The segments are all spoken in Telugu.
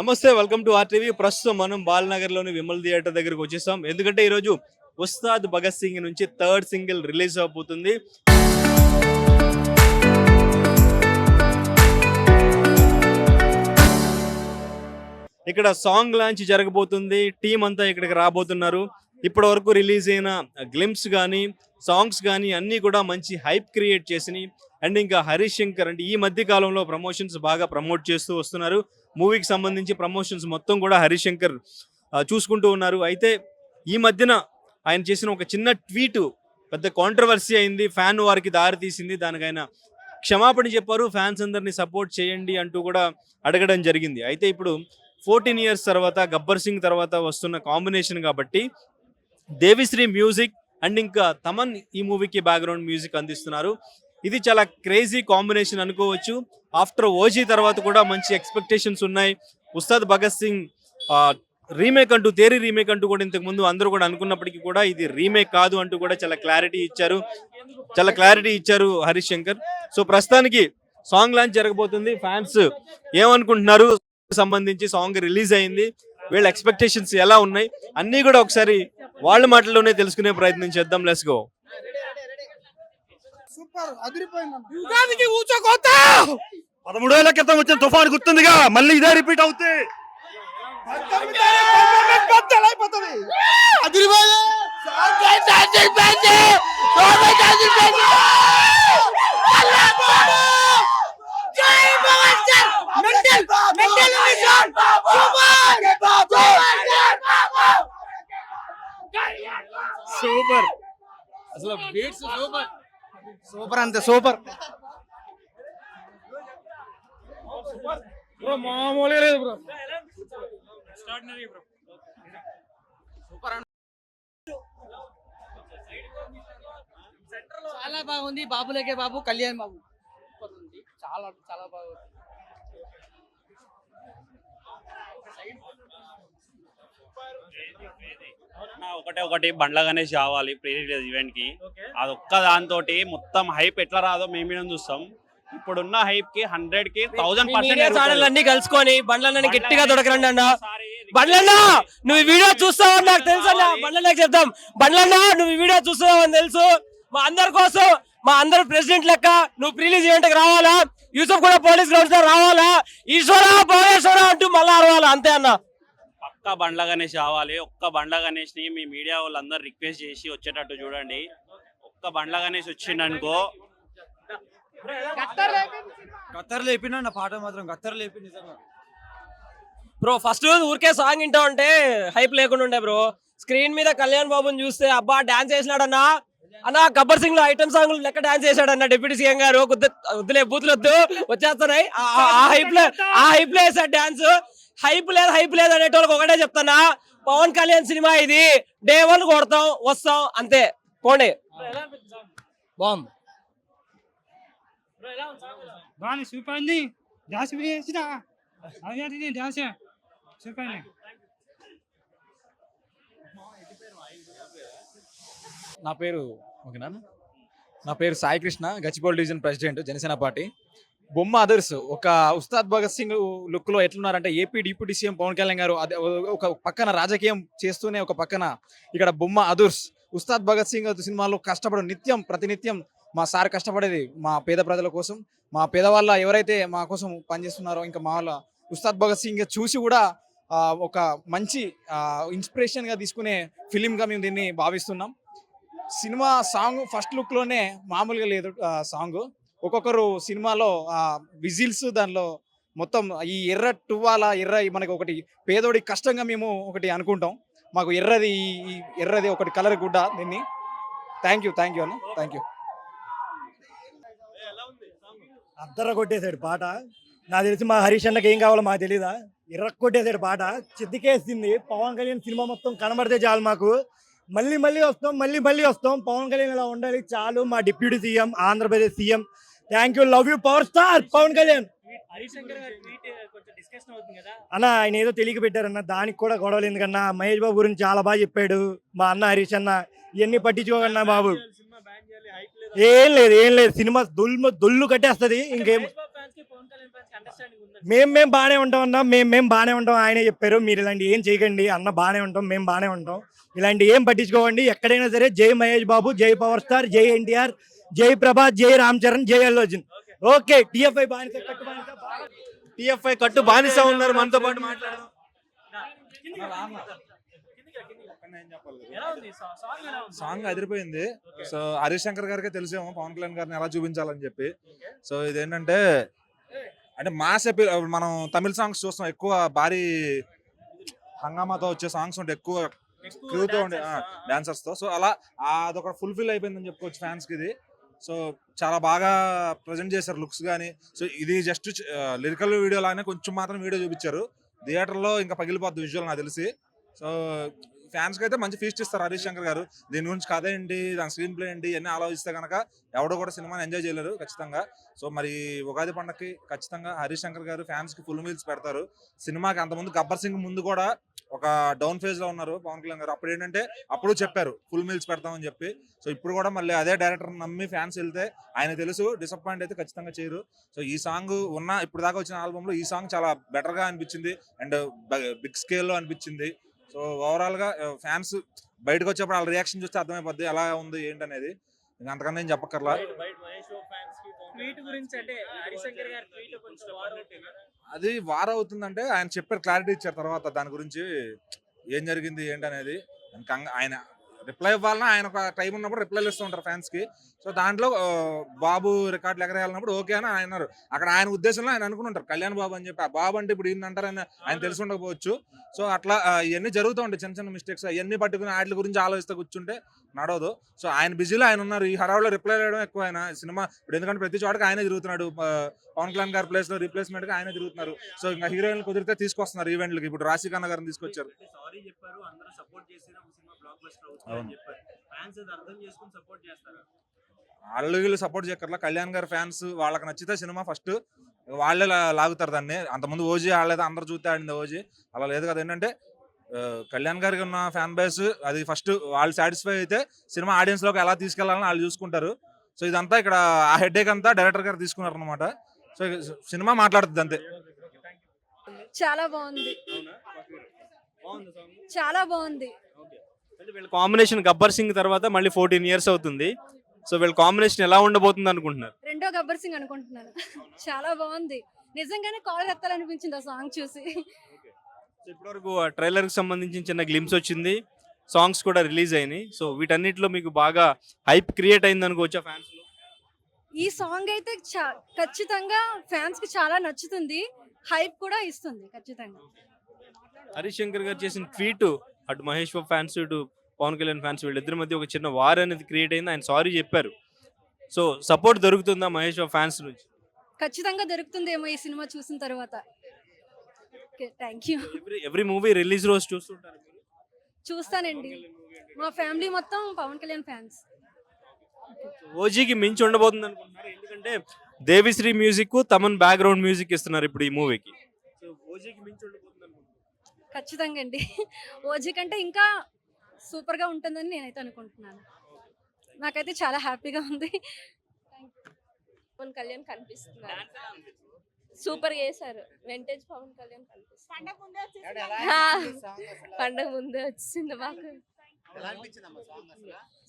నమస్తే, వెల్కమ్ టు ఆర్టీవీ. ప్రస్తుతం మనం బాలనగర్లోని విమల్ థియేటర్ దగ్గరకు వచ్చేసాం. ఎందుకంటే ఈరోజు ఉస్తాద్ భగత్ సింగ్ నుంచి థర్డ్ సింగిల్ రిలీజ్ అవబోతుంది. ఇక్కడ సాంగ్ లాంచ్ జరగబోతుంది. టీం అంతా ఇక్కడికి రాబోతున్నారు. ఇప్పటి వరకు రిలీజ్ అయిన గ్లిమ్స్ కానీ సాంగ్స్ కానీ అన్నీ కూడా మంచి హైప్ క్రియేట్ చేసినాయి. అండ్ ఇంకా హరీష్ శంకర్ అంటే ఈ మధ్య కాలంలో ప్రమోషన్స్ బాగా ప్రమోట్ చేస్తూ వస్తున్నారు. మూవీకి సంబంధించి ప్రమోషన్స్ మొత్తం కూడా హరీష్ శంకర్ చూసుకుంటూ ఉన్నారు. అయితే ఈ మధ్యన ఆయన చేసిన ఒక చిన్న ట్వీట్ పెద్ద కాంట్రవర్సీ అయింది, ఫ్యాన్ వారికి దారి తీసింది. దానికి ఆయన క్షమాపణ చెప్పారు. ఫ్యాన్స్ అందరినీ సపోర్ట్ చేయండి అంటూ కూడా అడగడం జరిగింది. అయితే ఇప్పుడు 14 years తర్వాత గబ్బర్ సింగ్ తర్వాత వస్తున్న కాంబినేషన్ కాబట్టి దేవిశ్రీ మ్యూజిక్ అండ్ ఇంకా తమన్ ఈ మూవీకి బ్యాక్గ్రౌండ్ మ్యూజిక్ అందిస్తున్నారు. ఇది చాలా క్రేజీ కాంబినేషన్ అనుకోవచ్చు. ఆఫ్టర్ ఓజీ తర్వాత కూడా మంచి ఎక్స్పెక్టేషన్స్ ఉన్నాయి. ఉస్తాద్ భగత్ సింగ్ రీమేక్ అంటూ తేరీ రీమేక్ అంటూ కూడా ఇంతకు ముందు అందరూ కూడా అనుకున్నప్పటికీ కూడా ఇది రీమేక్ కాదు అంటూ కూడా చాలా క్లారిటీ ఇచ్చారు హరీష్ శంకర్. సో ప్రస్తుతానికి సాంగ్ లాంచ్ జరగబోతుంది. ఫ్యాన్స్ ఏమనుకుంటున్నారు సంబంధించి, సాంగ్ రిలీజ్ అయింది, వీళ్ళ ఎక్స్పెక్టేషన్స్ ఎలా ఉన్నాయి అన్నీ కూడా ఒకసారి వాళ్ళ మాటల్లోనే తెలుసుకునే ప్రయత్నం చేద్దాం. Let's go. సూపర్ అదిరిపోయింది. 13 ఏళ్ల క్రితం వచ్చిన తుఫాన్ గుర్తుందిగా, మళ్ళీ ఇదే రిపీట్ అవుతే సూపర్, అసలు బీట్స్ సూపర్ సూపర్ అంతే సూపర్ బ్రో, మామూలుగా లేదు బ్రో. చాలా బాగుంది. బాబులకే బాబు, కళ్యాణ్ బాబు చాలా చాలా బాగుంది. ఒకటి బండ్ల గణేష్ కావాలి ప్రీ రిలీజ్ ఈవెంట్ కి. అది ఒక్క దాంతో మొత్తం హైప్ ఎట్లా రాదో మేము చూస్తాం. ఇప్పుడున్న హైప్ కి 100కి 1000% అన్ని కలుసుకొని బండ్లన్న గట్టిగా దొరకరండి అన్న. బండ్లన్న నువ్వు వీడియో చూస్తావు నాకు తెలుసు అన్న. బండ్లన్నకి చెప్తాం, బండ్లన్న నువ్వు వీడియో చూస్తావు అని తెలుసు. మా అందరి కోసం, మా అందరు ప్రెసిడెంట్ లెక్క నువ్వు ప్రీ రిలీజ్ ఈవెంట్ కి రావాలా, యూసఫ్ కూడా పోలీస్ గ్రౌండ్స్ రావాలా, ఈశ్వర భువనేశ్వర అంటూ మళ్ళా అరవాలా, అంతే అన్న. ఒక్క బండ్ల గణేష్ కావాలి. ఒక్క బండ్ల గణేష్ ని మీ మీడియా వాళ్ళందరూ రిక్వెస్ట్ చేసి వచ్చేటట్టు చూడండి. ఒక్క బండ్ల గణేష్ వచ్చిండనుకో గత్తర్ లేపినా నా పాట మాత్రం గత్తర్ లేపి నిజంగా బ్రో. ఫస్ట్ ఊరికే సాంగ్ వింటా ఉంటే హైప్ లేకుండా ఉండే బ్రో. స్క్రీన్ మీద కళ్యాణ్ బాబుని చూస్తే అబ్బా డాన్స్ చేసినాడన్నా అన్న. గబ్బర్ సింగ్ లో ఐటమ్ సాంగ్ లెక్క డాన్స్ చేశాడన్న డిప్యూటీ సీఎం గారు. వద్దులే బూతులు వద్దు, వచ్చేస్తున్నాయి. ఆ హైప్ లో వేసాడు డాన్స్. హైప్ లేదు అనేటోళ్ళకి ఒకటే చెప్తానా, పవన్ కళ్యాణ్ సినిమా ఇది, డే 1 కొడతాం వస్తాం అంతే, పోండి. బాగుంది బాగా సూపర్ అండి. డాన్స్ వేసిన డాన్స్ సూపర్ అండి. నా పేరు Sai Krishna, Gachibowli division president, Janasena party. బొమ్మ అదర్స్ ఒక ఉస్తాద్ భగత్ సింగ్ లుక్ లో ఎట్లున్నారంటే, AP deputy CM Pawan Kalyan garu అదే ఒక పక్కన రాజకీయం చేస్తూనే ఒక పక్కన ఇక్కడ బొమ్మ అదర్స్ ఉస్తాద్ భగత్ సింగ్ సినిమాలో కష్టపడు ప్రతినిత్యం మా సార్ కష్టపడేది మా పేద ప్రజల కోసం, మా పేదవాళ్ళ ఎవరైతే మా కోసం పనిచేస్తున్నారో, ఇంకా మా వాళ్ళ ఉస్తాద్ భగత్ సింగ్ చూసి కూడా ఒక మంచి ఇన్స్పిరేషన్ గా తీసుకునే ఫిలిం గా మేము దీన్ని భావిస్తున్నాం. సినిమా సాంగ్ ఫస్ట్ లుక్ లోనే మామూలుగా లేదు. సాంగ్ ఒక్కొక్కరు సినిమాలో విజిల్స్, దానిలో మొత్తం ఈ ఎర్ర టువ్వాల ఎర్ర మనకి ఒకటి పేదోడి కష్టంగా మేము ఒకటి అనుకుంటాం. మాకు ఎర్రది ఒకటి కలర్ గుడ్డ దీన్ని. థ్యాంక్ యూ అన్న, థ్యాంక్ యూ. అద్దర కొట్టేశాడు పాట. నాకు తెలిసి మా హరీష్ అన్నకి ఏం కావాలో మాకు తెలీదా, ఎర్ర కొట్టేశాడు పాట. చిద్దికేసింది. పవన్ కళ్యాణ్ సినిమా మొత్తం కనబడితే చాలు మాకు. మళ్ళీ వస్తాం. పవన్ కళ్యాణ్ ఇలా ఉండాలి చాలు. మా deputy CM, Andhra Pradesh CM. Thank you, love you power star Pawan Kalyan. అన్న ఆయన ఏదో తెలియక పెట్టారన్న, దానికి కూడా గొడవలు ఎందుకన్నా. మహేష్ బాబు గురించి చాలా బాగా చెప్పాడు మా అన్న హరీష్ అన్న. ఇవన్నీ పట్టించుకోకన్నా బాబు. ఏం లేదు సినిమా దొల్లు కట్టేస్తుంది. ఇంకేం మేము బాగానే ఉంటాం అన్న, మేము బాగానే ఉంటాం. ఆయనే చెప్పారు మీరు ఇలాంటి ఏం చేయకండి అన్న, బాగానే ఉంటాం, మేము బాగానే ఉంటాం, ఇలాంటి ఏం పట్టించుకోకండి. ఎక్కడైనా సరే జై మహేష్ బాబు, జై పవర్ స్టార్, జై ఎన్టీఆర్, జై ప్రభాస్, జై రామ్ చరణ్, జై అల్లు అర్జున్. ఓకే, టిఎఫ్ఐ బానిస కట్టు బానిస. టిఎఫ్ఐ కట్టు బానిస ఉన్నారు మనతో పాటు మాట్లాడదాం. సాంగ్ అదిరిపోయింది. సో హరీష్ శంకర్ గారికి తెలిసేమో పవన్ కళ్యాణ్ గారిని ఎలా చూపించాలని చెప్పి. సో ఇదేంటంటే అంటే మాస్ అపీల్. మనం తమిళ సాంగ్స్ చూస్తాం, ఎక్కువ భారీ హంగామాతో వచ్చే సాంగ్స్ ఉంటాయి, ఎక్కువ క్రూతో ఉండే డాన్సర్స్ తో. సో అలా అదొక ఫుల్ఫిల్ అయిపోయిందని చెప్పుకోవచ్చు ఫ్యాన్స్ కి ఇది. సో చాలా బాగా ప్రజెంట్ చేశారు లుక్స్ కానీ. సో ఇది జస్ట్ లిరికల్ వీడియో లాగానే కొంచెం మాత్రం వీడియో చూపించారు. థియేటర్లో ఇంకా పగిలిపోద్ది విజువల్ నాకు తెలిసి. సో ఫ్యాన్స్ కి అయితే మంచి ఫీస్ట్ ఇస్తారు హరీష్ శంకర్ గారు. దీని గురించి కథ ఏంటి, దాని స్క్రీన్ ప్లే ఏంటి ఇవన్నీ ఆలోచిస్తే కనుక ఎవడో కూడా సినిమాని ఎంజాయ్ చేయలేరు ఖచ్చితంగా. సో మరి ఉగాది పండగకి ఖచ్చితంగా హరీష్ శంకర్ గారు ఫ్యాన్స్ కి ఫుల్ మీల్స్ పెడతారు. సినిమాకి అంతకుముందు గబ్బర్ సింగ్ ముందు కూడా ఒక డౌన్ ఫేజ్ లో ఉన్నారు పవన్ కళ్యాణ్ గారు. అప్పుడు ఏంటంటే అప్పుడు చెప్పారు ఫుల్ మీల్స్ పెడతామని చెప్పి. సో ఇప్పుడు కూడా మళ్ళీ అదే డైరెక్టర్ నమ్మి ఫ్యాన్స్ వెళ్తే ఆయన తెలుసు డిసప్పాయింట్ అయితే ఖచ్చితంగా చేయరు. సో ఈ సాంగ్ ఇప్పుడు దాకా వచ్చిన ఆల్బమ్ లో ఈ సాంగ్ చాలా బెటర్ గా అనిపించింది అండ్ బిగ్ స్కేల్ లో అనిపించింది. సో ఓవరాల్ గా ఫ్యాన్స్ బయటకు వచ్చేప్పుడు వాళ్ళ రియాక్షన్ చూస్తే అర్థమైపోద్ది ఎలా ఉంది ఏంటనేది. ఇంకా అంతకన్నా ఏం చెప్పక్కర్లా. అది వార్ అవుతుందంటే ఆయన చెప్పారు, క్లారిటీ ఇచ్చారు తర్వాత దాని గురించి ఏం జరిగింది ఏంటనేది. ఆయన రిప్లై ఇవ్వాలన్నా ఆయన ఒక టైం ఉన్నప్పుడు రిప్లైలు ఇస్తూ ఉంటారు ఫ్యాన్స్ కి. సో దాంట్లో బాబు రికార్డులు ఎగరేయాలన్నప్పుడు ఓకే అని ఆయన అన్నారు. అక్కడ ఆయన ఉద్దేశంలో ఆయన అనుకుంటారు కళ్యాణ్ బాబు అని చెప్పి. ఆ బాబు అంటే ఇప్పుడు ఈయన అంటారని ఆయన తెలిసి ఉండకపోవచ్చు. సో అట్లా ఇవన్నీ జరుగుతూ ఉంటాయి, చిన్న చిన్న మిస్టేక్స్. అవన్నీ పట్టుకుని వాటి గురించి ఆలోచిస్తూ కూర్చుంటే నడవదు. సో ఆయన బిజీలో ఆయన ఉన్నారు. ఈ హడావులో రిప్లై చేయడం ఎక్కువ ఆయన సినిమా ఇప్పుడు. ఎందుకంటే ప్రతి చోటకి ఆయనే తిరుగుతున్నాడు. పవన్ కళ్యాణ్ గారి ప్లేస్ లో రీప్లేస్మెంట్ గా ఆయనే తిరుగుతున్నారు. సో ఇంకా హీరోయిన్ కుదిరితే తీసుకొస్తున్నారు ఈవెంట్లకి. ఇప్పుడు రాశి ఖన్నా గారిని తీసుకొచ్చారు. వాళ్ళు వీళ్ళు సపోర్ట్ చేయక్కర్లా. కళ్యాణ్ గారి ఫ్యాన్స్ వాళ్ళకి నచ్చితే సినిమా ఫస్ట్ వాళ్ళే లాగుతారు దాన్ని. అంతకుముందు ఓజీ ఆడలేదు, అందరు చూస్తే ఆడింది ఓజీ. అలా లేదు కదా. ఏంటంటే కళ్యాణ్ గారికి ఉన్న ఫ్యాన్ బేస్ అది ఫస్ట్ వాళ్ళు సాటిస్ఫై అయితే సినిమా ఆడియన్స్ లోకి ఎలా తీసుకెళ్లాలని వాళ్ళు చూసుకుంటారు. సో ఇదంతా ఇక్కడ ఆ హెడ్ఏక్ అంతా డైరెక్టర్ గారు తీసుకున్నారు అనమాట. సో సినిమా మాట్లాడుతుంది అంతే. చాలా బాగుంది, చాలా బాగుంది. అంటే వీళ్ళ కాంబినేషన్ గబ్బర్ సింగ్ తర్వాత మళ్ళీ 14 years అవుతుంది. సో వీళ్ళ కాంబినేషన్ ఎలా ఉండబోతుంది అనుకుంటున్నారు? రెండో గబ్బర్ సింగ్ అనుకుంటున్నాను. చాలా బాగుంది, నిజంగానే కాలర్ ఎత్తాలనిపించింది ఆ సాంగ్ చూసి. సో ఇప్పటివరకు ట్రైలర్ కి సంబంధించిన చిన్న గ్లిమ్స్ వచ్చింది, సాంగ్స్ కూడా రిలీజ్ అయినాయి. సో వీటన్నిటిలో మీకు బాగా హైప్ క్రియేట్ అయింది అనుకోవచ్చా ఫ్యాన్స్ లో? ఈ సాంగ్ అయితే ఖచ్చితంగా ఫ్యాన్స్ కి చాలా నచ్చుతుంది, హైప్ కూడా ఇస్తుంది ఖచ్చితంగా. హరీష్ శంకర్ గారు చేసిన ట్వీట్ అటు మహేష్ బాబు ఫ్యాన్స్ ఇటు పవన్ కళ్యాణ్ ఫ్యాన్స్ వీళ్ళిద్దరి మధ్య ఒక చిన్న వార్ అనేది క్రియేట్ అయింది. ఆయన సారీ చెప్పారు. సో సపోర్ట్ దొరుకుతుందా మహేష్ బాబు ఫ్యాన్స్ నుంచి? ఖచ్చితంగా దొరుకుతుందేమో ఈ సినిమా చూసిన తర్వాత. Okay, thank you. Every movie release రోజు చూస్తుంటారు మీరు? చూస్తానండి, మా ఫ్యామిలీ మొత్తం పవన్ కళ్యాణ్ ఫ్యాన్స్. ఓజీకి మించి ఉండబోతుంది అనుకుంటున్నారు, ఎందుకంటే Devi Sri music Thaman background music ఇస్తున్నారు ఇప్పుడు ఈ మూవీకి. సో ఓజీకి మించి ఉండబోతుంది అనుకుంటున్నారు? ఖచ్చితంగా అండి, ఓజీ కంటే ఇంకా సూపర్ గా ఉంటుందని నేనైతే అనుకుంటున్నాను. నాకైతే చాలా హ్యాపీగా ఉంది. పవన్ కళ్యాణ్ కనిపిస్తున్నారు, సూపర్ చేశారు. వెంటేజ్ పవన్ కళ్యాణ్ కనిపిస్తుంది. పండగ ముందే వచ్చింది మాకు.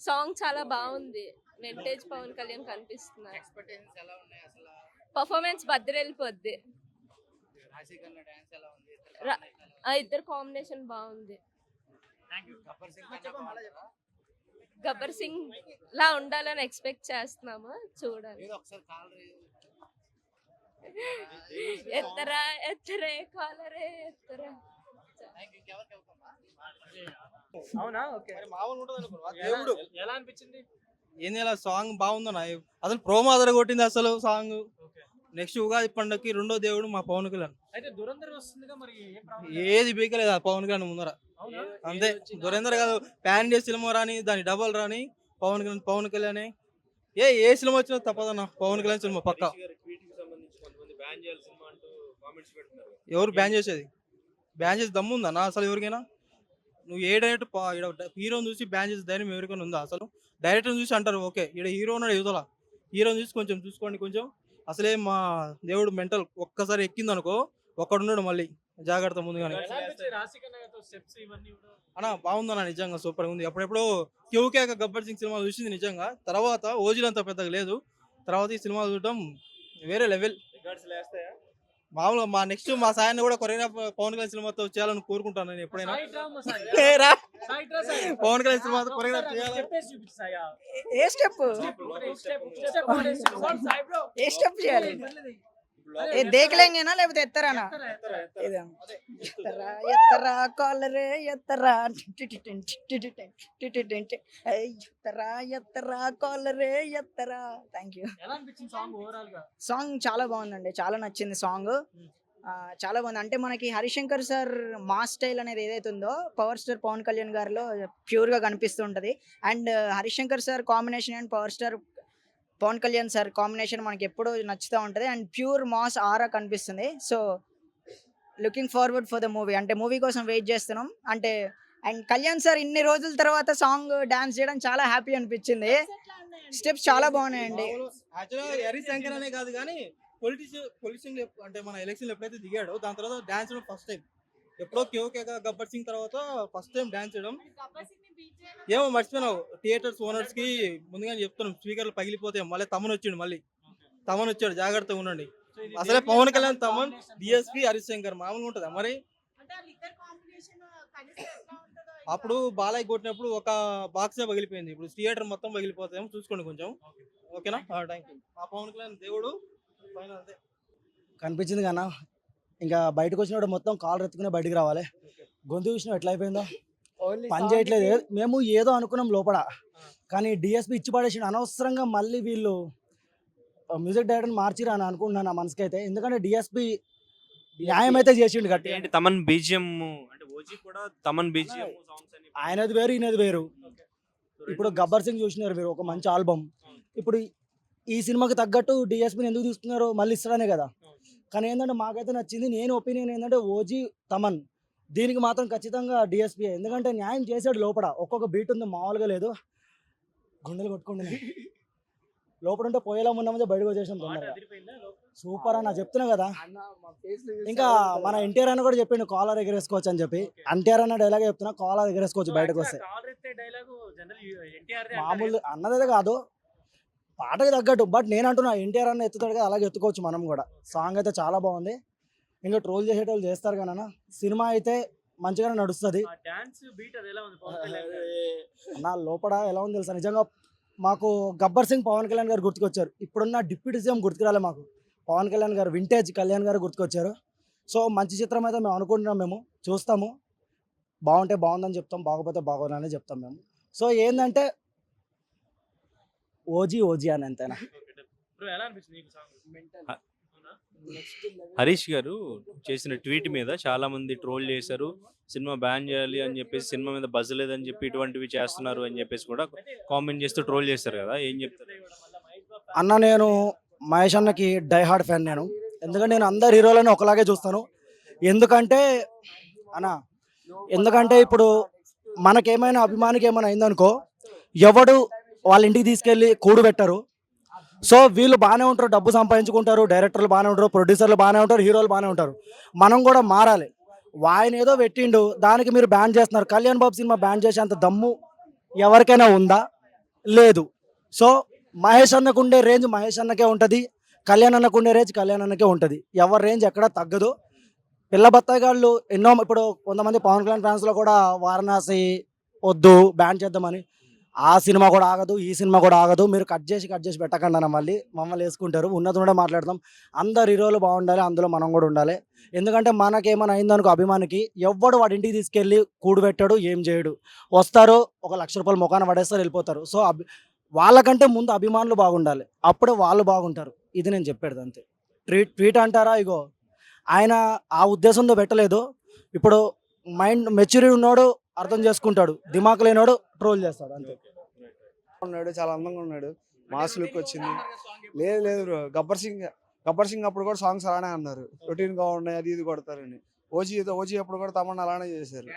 సాంగ్ చాలా బాగుంది. వెంటేజ్ పవన్ కళ్యాణ్ కనిపిస్తున్నారు. పర్ఫార్మెన్స్ బద్దరెళ్ళిపోద్ది. ఇద్దరు కాంబినేషన్ బాగుంది. గబ్బర్ సింగ్ లా ఉండాలని ఎక్స్పెక్ట్ చేస్తున్నాము, చూడాలి. ఎత్తరా ఎత్తరే కాలరే ఎత్తరా. ఎలా అనిపించింది? ఏంది ఇలా సాంగ్ బాగుందన్న, అసలు ప్రోమో అదర కొట్టింది అసలు సాంగ్. నెక్స్ట్ ఉగాది పండుగకి రెండో దేవుడు మా పవన్ కళ్యాణ్. అయితే దురంధర్ వస్తుందిగా, మరి ఏం ప్రాబ్లం? ఏది బీకలేదు ఆ పవన్ కళ్యాణ్ ముందర. అంతే, దురేందర్ కాదు, ప్యాన్ డే సినిమా రాని దాని డబల్ రాని పవన్ కళ్యాణ్ ఏ సినిమా వచ్చినా తప్పదన్న. పవన్ కళ్యాణ్ సినిమా పక్క. ఎవరు బ్యాన్ చేసేది? బ్యాన్ చేసి దమ్ము ఉందన్న అసలు ఎవరికైనా? నువ్వు ఏ డైరెక్టర్ హీరోని చూసి బ్యాన్ చేసే ధైర్యం ఎవరికైనా ఉందా అసలు? డైరెక్టర్ చూసి అంటారు ఓకే, ఇక్కడ హీరో ఉన్నాడు యువతల, హీరోని చూసి కొంచెం చూసుకోండి, కొంచెం అసలే మా దేవుడు మెంటల్ ఒక్కసారి ఎక్కింది అనుకో ఒక్కడున్నాడు మళ్ళీ జాగ్రత్త ముందుగానే. అన్న బాగుందన్న, నిజంగా సూపర్ ఉంది. అప్పుడెప్పుడు కేక గబ్బర్ సింగ్ సినిమా చూసింది నిజంగా, తర్వాత ఓజీలు అంత పెద్దగా లేదు, తర్వాత ఈ సినిమా చూడటం వేరే లెవెల్. మామూలుగా మా నెక్స్ట్ మా సాయాన్ని కూడా కొరియోగ్రాఫర్ పవన్ కళ్యాణ్ సినిమాతో చేయాలని కోరుకుంటాను నేను ఎప్పుడైనా. పవన్ కళ్యాణ్ సినిమాతో కొరియోగ్రాఫ్ చేయాలి. ఏ స్టెప్ ఏ స్టెప్ చేయాలి? ఏ దేకలేంగేనా లేకపోతే ఎత్తరానా? ఇదా ఎత్తరా ఎత్తరా కాలరే ఎత్తరా ఎత్తరా ఎత్తరా కాలరే ఎత్తరా. Thank you. సాంగ్ చాలా బాగుందండి, చాలా నచ్చింది సాంగ్. చాలా బాగుంది. అంటే మనకి హరిశంకర్ సార్ మాస్ స్టైల్ అనేది ఏదైతే ఉందో పవర్ స్టార్ పవన్ కళ్యాణ్ గారిలో ప్యూర్గా కనిపిస్తుంటది. And Harishankar sir combination and power star Pawan Kalyan sir combination మనకి ఎప్పుడూ నచ్చుతూ ఉంటుంది. అండ్ ప్యూర్ మాస్ ఆరా కనిపిస్తుంది. So looking forward for the movie. అంటే మూవీ కోసం వెయిట్ చేస్తున్నాం. అంటే అండ్ కళ్యాణ్ సార్ ఇన్ని రోజుల తర్వాత సాంగ్ డాన్స్ చేయడం చాలా హ్యాపీ అనిపించింది. స్టెప్స్ చాలా బాగున్నాయండి. హరిశంకర్ అనే కాదు కానీ పొలిటిషియన్ అంటే మన ఎలక్షన్ ఎప్పుడైతే దిగాడో దాని తర్వాత డాన్స్ చేయడం ఫస్ట్ టైం. ఎప్పుడో కేక గబ్బర్ సింగ్ తర్వాత ఫస్ట్ టైం డాన్స్ చేయడం. ఏమో మర్చిపోయినావు, థియేటర్స్ ఓనర్స్ కి ముందుగానే చెప్తున్నాం స్పీకర్లు పగిలిపోతాయి. మళ్ళీ తమన్ వచ్చాడు జాగ్రత్తగా ఉండండి. అసలే పవన్ కళ్యాణ్ తమన్ డిఎస్పీ హరిశంకర్ మామూలుగా ఉంటుందా మరి? అప్పుడు బాలయ్య కొట్టినప్పుడు ఒక బాక్సే పగిలిపోయింది, ఇప్పుడు థియేటర్ మొత్తం పగిలిపోతాయేమో చూసుకోండి కొంచెం. ఓకేనా? Thank you. మా పవన్ కళ్యాణ్ దేవుడు పైన అంతే కనిపించింది కన్నా. ఇంకా బయటకు వచ్చినప్పుడు మొత్తం కాలు ఎత్తుకునే బయటికి రావాలి. గొంతు చూసినా ఎట్లా అయిపోయిందో, పని చేయట్లేదు. మేము ఏదో అనుకున్నాం లోపల, కానీ డిఎస్పీ ఇచ్చి పడేసి అనవసరంగా మళ్ళీ వీళ్ళు మ్యూజిక్ డైరెక్టర్ మార్చిరా అని అనుకుంటున్నాను నా మనసుకి అయితే. ఎందుకంటే డిఎస్పీ న్యాయం అయితే చేసిండు గట్టి. ఏంటి తమన్ బీజిఎం అంటే ఓజీ కూడా తమన్ బీజిఎం సాంగ్స్ అని ఆయనది వేరు ఈయనది వేరు. ఇప్పుడు గబ్బర్ సింగ్ చూసినారు మీరు, ఒక మంచి ఆల్బమ్. ఇప్పుడు ఈ సినిమాకి తగ్గట్టు డిఎస్పీని ఎందుకు తీసుకున్నారో మళ్ళీ ఇస్తారనే కదా. కానీ ఏంటంటే మాకైతే నచ్చింది. నేను ఒపీనియన్ ఏంటంటే ఓజీ తమన్ దీనికి మాత్రం ఖచ్చితంగా డిఎస్పీ. ఎందుకంటే న్యాయం చేశాడు లోపల. ఒక్కొక్క బీట్ ఉంది, మామూలుగా లేదు. గుండెలు కొట్టుకుంటుంది లోపల ఉంటే పోయేలా ఉన్నామంటే బయటకు వచ్చేసాం తొందరగా. సూపర్ అన్న, చెప్తున్నా కదా. ఇంకా మన ఎన్టీఆర్ అన్న కూడా చెప్పిండు కాలర్ ఎగరేసుకోవచ్చు అని చెప్పి. ఎన్టీఆర్ అన్న డైలాగ్ చెప్తున్నా, కాలర్ ఎగరేసుకోవచ్చు బయటకు వస్తే. మామూలు అన్నదే కాదు, పాటకి తగ్గట్టు. బట్ నేను అంటున్నా ఎన్టీఆర్ అన్న ఎత్తుతాడు కదా, అలాగే ఎత్తుకోవచ్చు మనం కూడా. సాంగ్ అయితే చాలా బాగుంది. ఇంకా ట్రోల్ చేసేటోళ్ళు చేస్తారు కానీ అన్న, సినిమా అయితే మంచిగానే నడుస్తుంది. అన్న లోపల ఎలా ఉంది తెలుసా, నిజంగా మాకు గబ్బర్ సింగ్ పవన్ కళ్యాణ్ గారు గుర్తుకొచ్చారు. ఇప్పుడున్న డిప్యూటీ సీఎం గుర్తుకురాలే మాకు, పవన్ కళ్యాణ్ గారు వింటేజ్ కళ్యాణ్ గారు గుర్తుకొచ్చారు. సో మంచి చిత్రం అయితే మేము అనుకుంటున్నాం, మేము చూస్తాము. బాగుంటే బాగుందని చెప్తాం, బాగోపోతే బాగోదని చెప్తాం మేము. సో ఏంటంటే ఓజీ అని అంతేనా. హరీష్ గారు చేసిన ట్వీట్ మీద చాలా మంది ట్రోల్ చేశారు. సినిమా బ్యాన్ చేయాలి అని చెప్పేసి, సినిమా మీద బజ్ లేదని చెప్పి ఇటువంటివి చేస్తున్నారు అని చెప్పేసి కూడా కామెంట్ చేస్తూ ట్రోల్ చేస్తారు కదా, ఏం చెప్తారు అన్న? నేను మహేష్ అన్నకి డై హార్డ్ ఫ్యాన్ నేను. ఎందుకంటే నేను అందరు హీరోలను ఒకలాగే చూస్తాను. ఎందుకంటే ఇప్పుడు మనకేమైనా అభిమానికి ఏమైనా అయిందనుకో, ఎవడు వాళ్ళ ఇంటికి తీసుకెళ్ళి కూడు పెట్టరు. సో వీళ్ళు బాగానే ఉంటారు, డబ్బు సంపాదించుకుంటారు, డైరెక్టర్లు బాగానే ఉంటారు, ప్రొడ్యూసర్లు బాగానే ఉంటారు, హీరోలు బాగానే ఉంటారు. మనం కూడా మారాలి. ఆయన ఏదో పెట్టిండు, దానికి మీరు బ్యాన్ చేస్తున్నారు. కళ్యాణ్ బాబు సినిమా బ్యాన్ చేసేంత దమ్ము ఎవరికైనా ఉందా? లేదు. సో మహేష్ అన్నకు ఉండే రేంజ్ మహేష్ అన్నకే ఉంటుంది, కళ్యాణ్ అన్నకు ఉండే రేంజ్ కళ్యాణ్ అన్నకే ఉంటుంది. ఎవరి రేంజ్ ఎక్కడా తగ్గదు. పిల్ల బత్తాయిగాళ్ళు ఎన్నో, ఇప్పుడు కొంతమంది పవన్ కళ్యాణ్ ఫ్యాన్స్లో కూడా వారణాసి వద్దు బ్యాన్ చేద్దామని, ఆ సినిమా కూడా ఆగదు, ఈ సినిమా కూడా ఆగదు. మీరు కట్ చేసి పెట్టకండి అన్న, మమ్మల్ని వేసుకుంటారు. ఉన్నది కూడా మాట్లాడతాం. అందరు హీరోలు బాగుండాలి, అందులో మనం కూడా ఉండాలి. ఎందుకంటే మనకేమైనా అయిందనుకో అభిమానికి, ఎవ్వడు వాడి ఇంటికి తీసుకెళ్ళి కూడు పెట్టాడు, ఏం చేయడు. వస్తారు, 1 లక్ష రూపాయలు ముఖాన పడేస్తారు, వెళ్ళిపోతారు. సో వాళ్ళకంటే ముందు అభిమానులు బాగుండాలి, అప్పుడే వాళ్ళు బాగుంటారు. ఇది నేను చెప్పేది అంతే. ట్వీట్ అంటారా, ఇగో ఆయన ఆ ఉద్దేశంతో పెట్టలేదు. ఇప్పుడు మైండ్ మెచ్యూరిటీ ఉన్నాడు, అర్థం చేసుకుంటాడు. దిమాక్ లేనోడు ట్రోల్ చేస్తాడు అంతే. ఉన్నాడు, చాలా అందంగా ఉన్నాడు, మాస్ లుక్ వచ్చింది. లేదు బ్రో, గబ్బర్ సింగ్ అప్పుడు కూడా సాంగ్స్ అలానే అన్నారు, రొటీన్ గా ఉన్నాయి, అది ఇది కొడతారని. ఓజీ అప్పుడు కూడా తమన్నా అలానే చేశారు.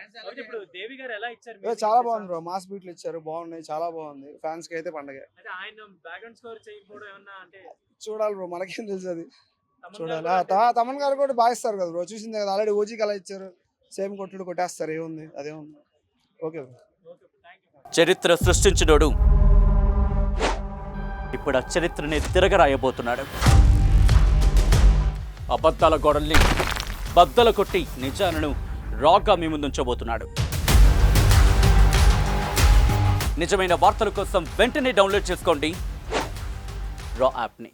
ఇప్పుడు దేవి గారు ఎలా ఇచ్చారు ఏ, చాలా బాగుంది బ్రో, మాస్ బీట్లు ఇచ్చారు, బాగున్నాయి, చాలా బాగుంది. ఫ్యాన్స్ కి అయితే పండగ. అంటే ఆయన బ్యాక్గ్రౌండ్ స్కోర్ చేయకపోవడం ఏమన్నా అంటే చూడాలి బ్రో, మనకేం తెలుసు అది, తమన్ చూడాలి. గారు కూడా తమన్ గారు కూడా బాగా ఇస్తారు కదా బ్రో, చూసింది కదా ఆల్రెడీ. ఓజీకి అలా ఇచ్చారు, సేమ్ కొట్టేస్తారు, ఏముంది, అదేముంది. Okay bro. చరిత్ర సృష్టించినోడు ఇప్పుడు ఆ చరిత్రని తిరగరాయబోతున్నాడు. అబద్ధాల గోడల్ని బద్దలు కొట్టి నిజాలను రాగా మీ ముందుంచబోతున్నాడు. నిజమైన వార్తల కోసం వెంటనే డౌన్లోడ్ చేసుకోండి రా యాప్ని.